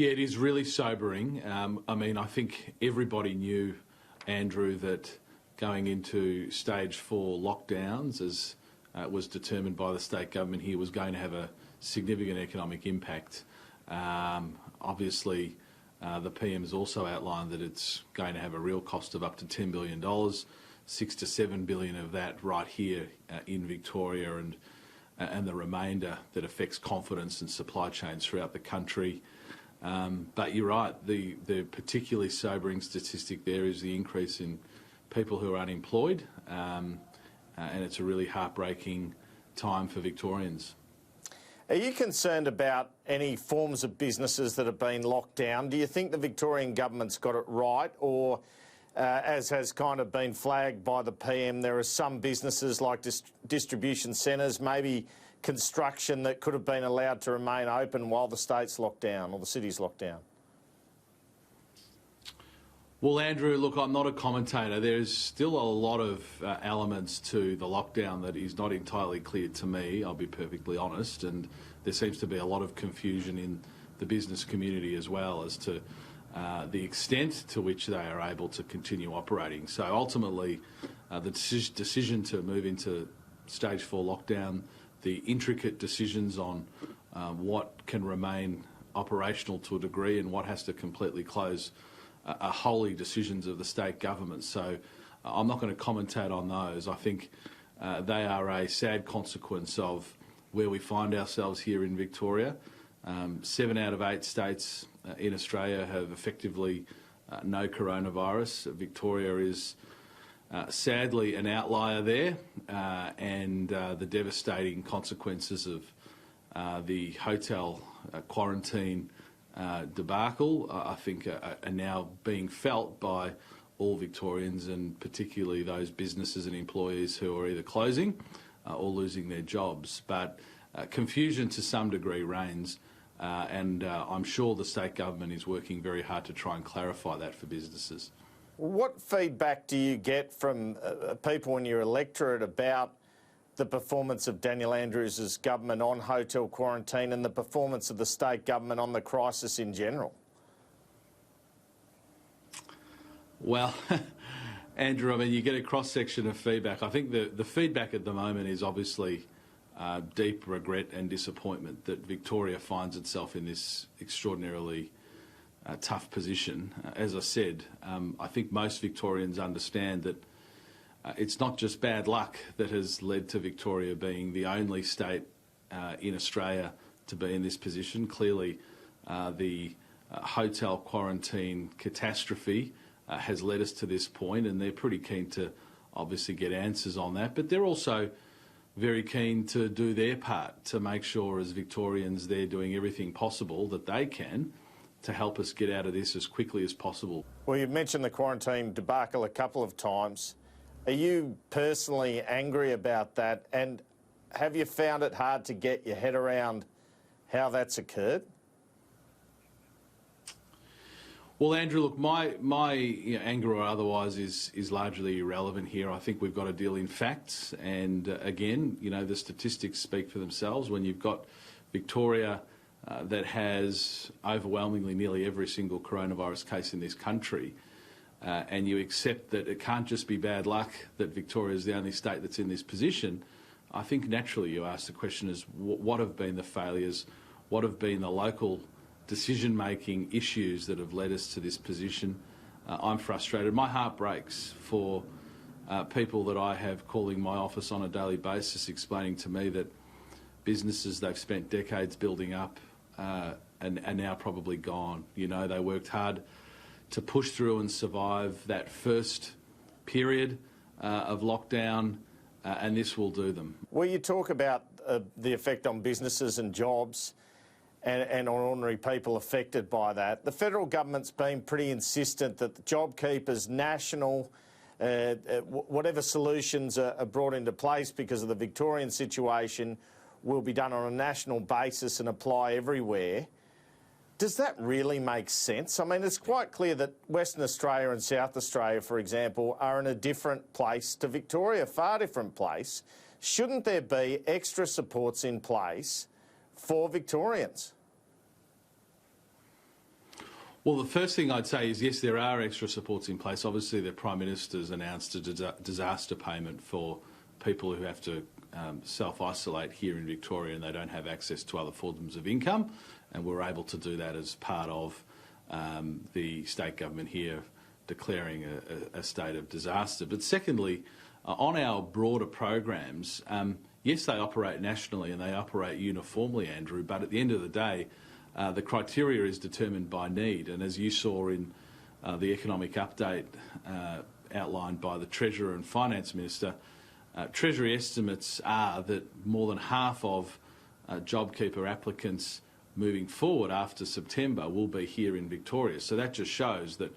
Yeah, it is really sobering. I mean, I think everybody knew, Andrew, that going into stage 4 lockdowns, as was determined by the state government here, was going to have a significant economic impact. Obviously, the PM has also outlined that it's going to have a real cost of up to $10 billion, $6 to $7 billion of that right here in Victoria, and the remainder that affects confidence and supply chains throughout the country. But you're right, the particularly sobering statistic there is the increase in people who are unemployed, and it's a really heartbreaking time for Victorians. Are you concerned about any forms of businesses that have been locked down? Do you think the Victorian government's got it right, or as has kind of been flagged by the PM, there are some businesses like distribution centres, maybe construction, that could have been allowed to remain open while the state's locked down or the city's locked down? Well, Andrew, look, I'm not a commentator. There's still a lot of elements to the lockdown that is not entirely clear to me, I'll be perfectly honest, and there seems to be a lot of confusion in the business community as well as to the extent to which they are able to continue operating. So ultimately, the decision to move into stage 4 lockdown, the intricate decisions on what can remain operational to a degree and what has to completely close are wholly decisions of the state government. So I'm not going to commentate on those. I think they are a sad consequence of where we find ourselves here in Victoria. 7 out of 8 states in Australia have effectively no coronavirus. Victoria is sadly an outlier there, and the devastating consequences of the hotel quarantine debacle, I think, are now being felt by all Victorians, and particularly those businesses and employees who are either closing or losing their jobs. But confusion to some degree reigns, and I'm sure the state government is working very hard to try and clarify that for businesses. What feedback do you get from people in your electorate about the performance of Daniel Andrews' government on hotel quarantine and the performance of the state government on the crisis in general? Well, Andrew, I mean, you get a cross-section of feedback. I think the feedback at the moment is obviously deep regret and disappointment that Victoria finds itself in this extraordinarily tough position. As I said, I think most Victorians understand that it's not just bad luck that has led to Victoria being the only state in Australia to be in this position. Clearly, the hotel quarantine catastrophe has led us to this point, and they're pretty keen to obviously get answers on that. But they're also very keen to do their part to make sure, as Victorians, they're doing everything possible that they can to help us get out of this as quickly as possible. Well, you've mentioned the quarantine debacle a couple of times. Are you personally angry about that, and have you found it hard to get your head around how that's occurred? Well, Andrew, look, my anger or otherwise is largely irrelevant here. I think we've got to deal in facts, and again, the statistics speak for themselves. When you've got Victoria that has overwhelmingly nearly every single coronavirus case in this country, and you accept that it can't just be bad luck that Victoria is the only state that's in this position, I think naturally you ask the question is what have been the failures, what have been the local decision-making issues that have led us to this position. I'm frustrated. My heart breaks for people that I have calling my office on a daily basis explaining to me that businesses they've spent decades building up and are now probably gone. They worked hard to push through and survive that first period of lockdown, and this will do them. Well, you talk about the effect on businesses and jobs and on ordinary people affected by that. The federal government's been pretty insistent that the JOBKEEPER's national, whatever solutions are brought into place because of the Victorian situation, will be done on a national basis and apply everywhere. Does that really make sense? I mean, it's quite clear that Western Australia and South Australia, for example, are in a different place to Victoria, far different place. Shouldn't there be extra supports in place for Victorians? Well, the first thing I'd say is, yes, there are extra supports in place. Obviously, the Prime Minister's announced a disaster payment for people who have to self-isolate here in Victoria and they don't have access to other forms of income, and we're able to do that as part of the state government here declaring a state of disaster. But secondly, on our broader programs, yes, they operate nationally and they operate uniformly, Andrew, but at the end of the day, the criteria is determined by need. And as you saw in the economic update outlined by the Treasurer and Finance Minister, Treasury estimates are that more than half of JobKeeper applicants moving forward after September will be here in Victoria. So that just shows that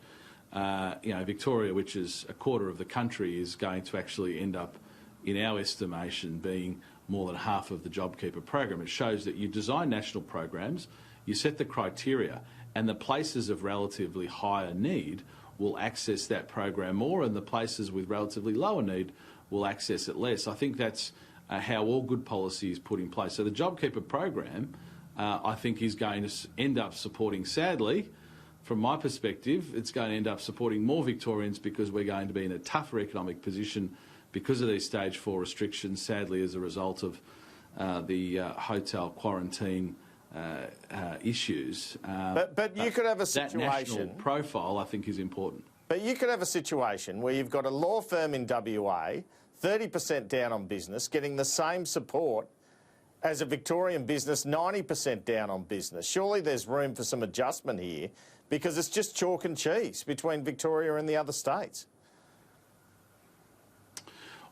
Victoria, which is a quarter of the country, is going to actually end up, in our estimation, being more than half of the JobKeeper program. It shows that you design national programs, you set the criteria, and the places of relatively higher need will access that program more, and the places with relatively lower need will access it less. I think that's how all good policy is put in place. So the JobKeeper program, I think, is going to end up supporting, sadly, from my perspective, it's going to end up supporting more Victorians because we're going to be in a tougher economic position because of these stage 4 restrictions, sadly, as a result of the hotel quarantine issues. But you could have a situation... That national profile, I think, is important. But you could have a situation where you've got a law firm in WA, 30% down on business, getting the same support as a Victorian business, 90% down on business. Surely there's room for some adjustment here, because it's just chalk and cheese between Victoria and the other states.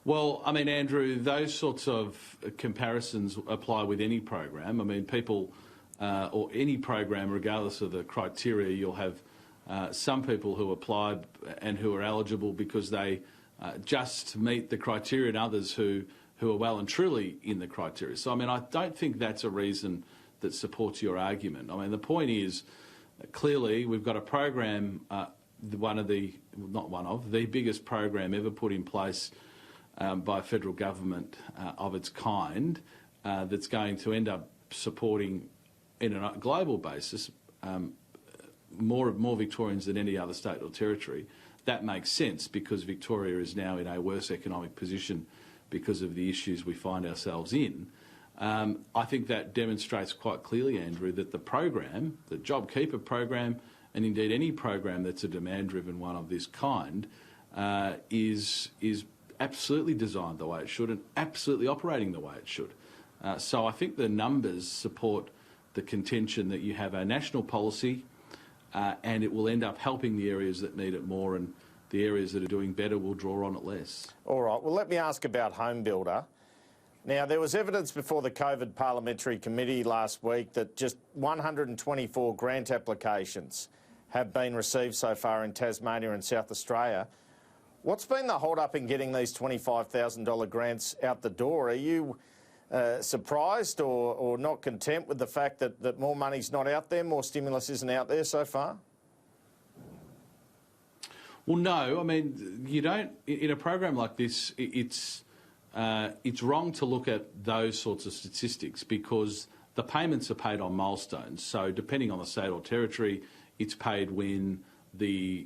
Well, I mean, Andrew, those sorts of comparisons apply with any program. I mean, people, or any program, regardless of the criteria, you'll have some people who applied and who are eligible because they just meet the criteria, and others who are well and truly in the criteria. So, I mean, I don't think that's a reason that supports your argument. I mean, the point is, clearly, we've got a program, the biggest program ever put in place by federal government of its kind, that's going to end up supporting, in a global basis, more Victorians than any other state or territory. That makes sense because Victoria is now in a worse economic position because of the issues we find ourselves in. I think that demonstrates quite clearly, Andrew, that the program, the JobKeeper program, and indeed any program that's a demand-driven one of this kind, is absolutely designed the way it should and absolutely operating the way it should. So I think the numbers support the contention that you have a national policy and it will end up helping the areas that need it more, and the areas that are doing better will draw on it less. All right. Well, let me ask about HomeBuilder. Now, there was evidence before the COVID Parliamentary Committee last week that just 124 grant applications have been received so far in Tasmania and South Australia. What's been the hold-up in getting these $25,000 grants out the door? Are you surprised or not content with the fact that more money's not out there, more stimulus isn't out there so far? Well, no. I mean, you don't... In a program like this, it's wrong to look at those sorts of statistics because the payments are paid on milestones. So depending on the state or territory, it's paid when the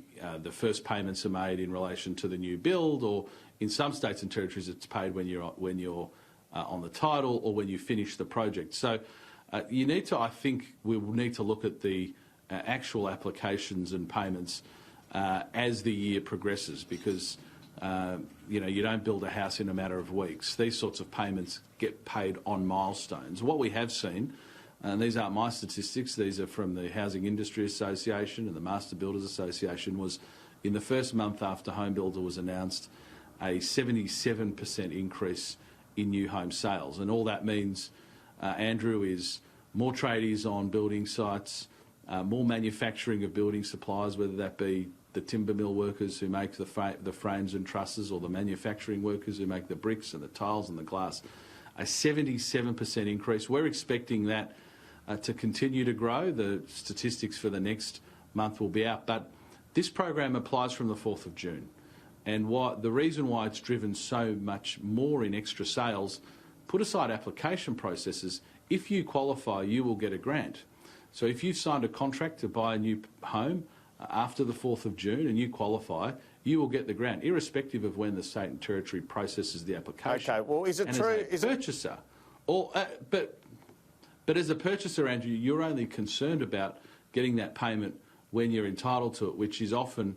first payments are made in relation to the new build, or in some states and territories it's paid when you're on the title or when you finish the project. So you need to, I think, we will need to look at the actual applications and payments as the year progresses, because you don't build a house in a matter of weeks. These sorts of payments get paid on milestones. What we have seen, and these aren't my statistics, these are from the Housing Industry Association and the Master Builders Association, was in the first month after HomeBuilder was announced, a 77% increase in new home sales. And all that means, Andrew, is more tradies on building sites, more manufacturing of building supplies, whether that be the timber mill workers who make the frames and trusses, or the manufacturing workers who make the bricks and the tiles and the glass. A 77% increase. We're expecting that to continue to grow. The statistics for the next month will be out. But this program applies from the 4th of June. And the reason why it's driven so much more in extra sales, put aside application processes, if you qualify, you will get a grant. So if you've signed a contract to buy a new home after the 4th of June and you qualify, you will get the grant, irrespective of when the state and territory processes the application. Okay, well, is it and true? As a purchaser, but as a purchaser, Andrew, you're only concerned about getting that payment when you're entitled to it, which is often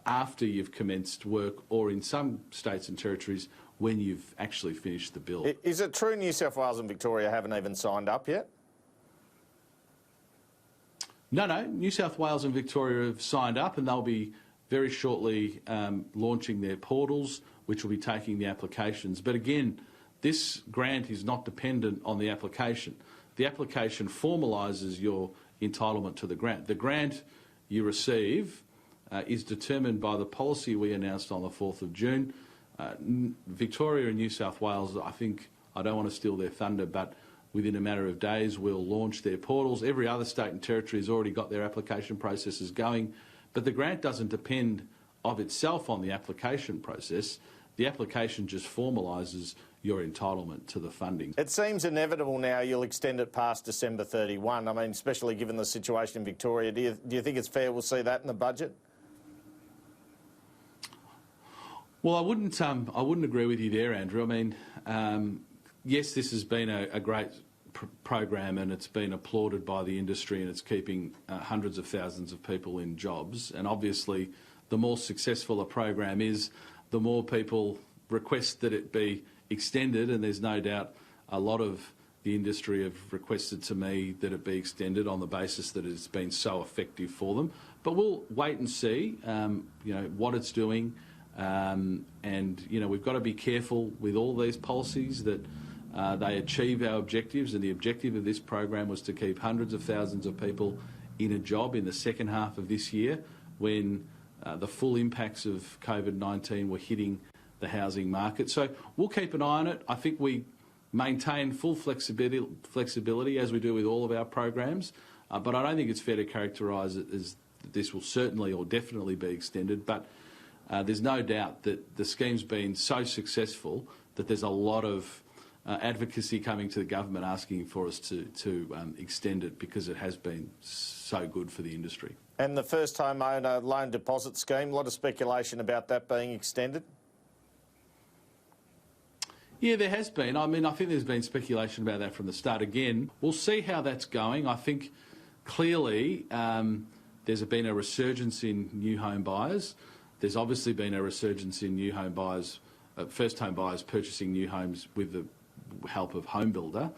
after you've commenced work, or in some states and territories when you've actually finished the bill. Is it true New South Wales and Victoria haven't even signed up yet? No. New South Wales and Victoria have signed up, and they'll be very shortly launching their portals, which will be taking the applications. But again, this grant is not dependent on the application. The application formalises your entitlement to the grant. The grant you receive is determined by the policy we announced on the 4th of June. Victoria and New South Wales, I don't want to steal their thunder, but within a matter of days will launch their portals. Every other state and territory has already got their application processes going, but the grant doesn't depend of itself on the application process. The application just formalises your entitlement to the funding. It seems inevitable now you'll extend it past December 31. I mean, especially given the situation in Victoria. Do you think it's fair we'll see that in the budget? Well, I wouldn't agree with you there, Andrew. I mean, yes, this has been a great program, and it's been applauded by the industry, and it's keeping hundreds of thousands of people in jobs. And obviously, the more successful a program is, the more people request that it be extended, and there's no doubt a lot of the industry have requested to me that it be extended on the basis that it's been so effective for them. But we'll wait and see, what it's doing. And we've got to be careful with all these policies that they achieve our objectives, and the objective of this program was to keep hundreds of thousands of people in a job in the second half of this year, when the full impacts of COVID-19 were hitting the housing market. So we'll keep an eye on it. I think we maintain full flexibility as we do with all of our programs, but I don't think it's fair to characterise it as this will certainly or definitely be extended. But there's no doubt that the scheme's been so successful that there's a lot of advocacy coming to the government asking for us to extend it, because it has been so good for the industry. And the first homeowner loan deposit scheme, a lot of speculation about that being extended? Yeah, there has been. I mean, I think there's been speculation about that from the start. Again, we'll see how that's going. I think clearly there's been a resurgence in new home buyers. There's obviously been a resurgence in new home buyers, first home buyers purchasing new homes with the help of HOMEBUILDER.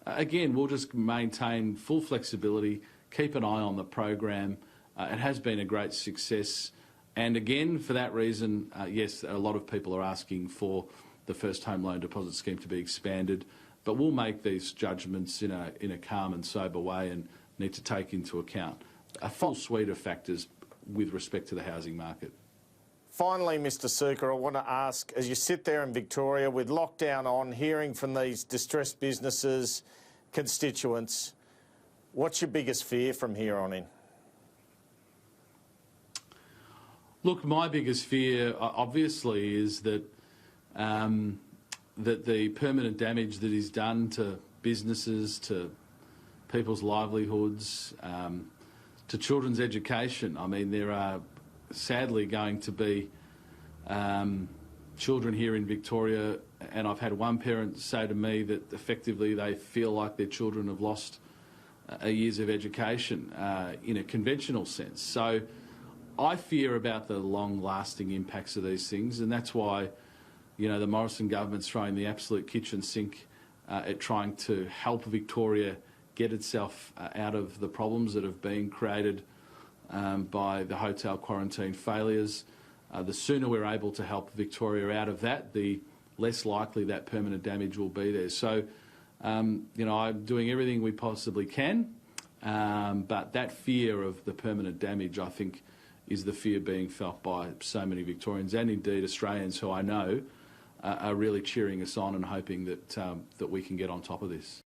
Again, we'll just maintain full flexibility, keep an eye on the program. It has been a great success. And again, for that reason, yes, a lot of people are asking for the first home loan deposit scheme to be expanded. But we'll make these judgments in a calm and sober way, and need to take into account a full suite of factors with respect to the housing market. Finally, Mr Sukkar, I want to ask, as you sit there in Victoria with lockdown on, hearing from these distressed businesses, constituents, what's your biggest fear from here on in? Look, my biggest fear, obviously, is that that the permanent damage that is done to businesses, to people's livelihoods, to children's education. I mean, there are sadly going to be children here in Victoria, and I've had one parent say to me that effectively they feel like their children have lost years of education in a conventional sense. So I fear about the long-lasting impacts of these things, and that's why the Morrison government's throwing the absolute kitchen sink at trying to help Victoria get itself out of the problems that have been created by the hotel quarantine failures. The sooner we're able to help Victoria out of that, the less likely that permanent damage will be there. So, I'm doing everything we possibly can, but that fear of the permanent damage, I think, is the fear being felt by so many Victorians, and indeed Australians who I know are really cheering us on and hoping that we can get on top of this.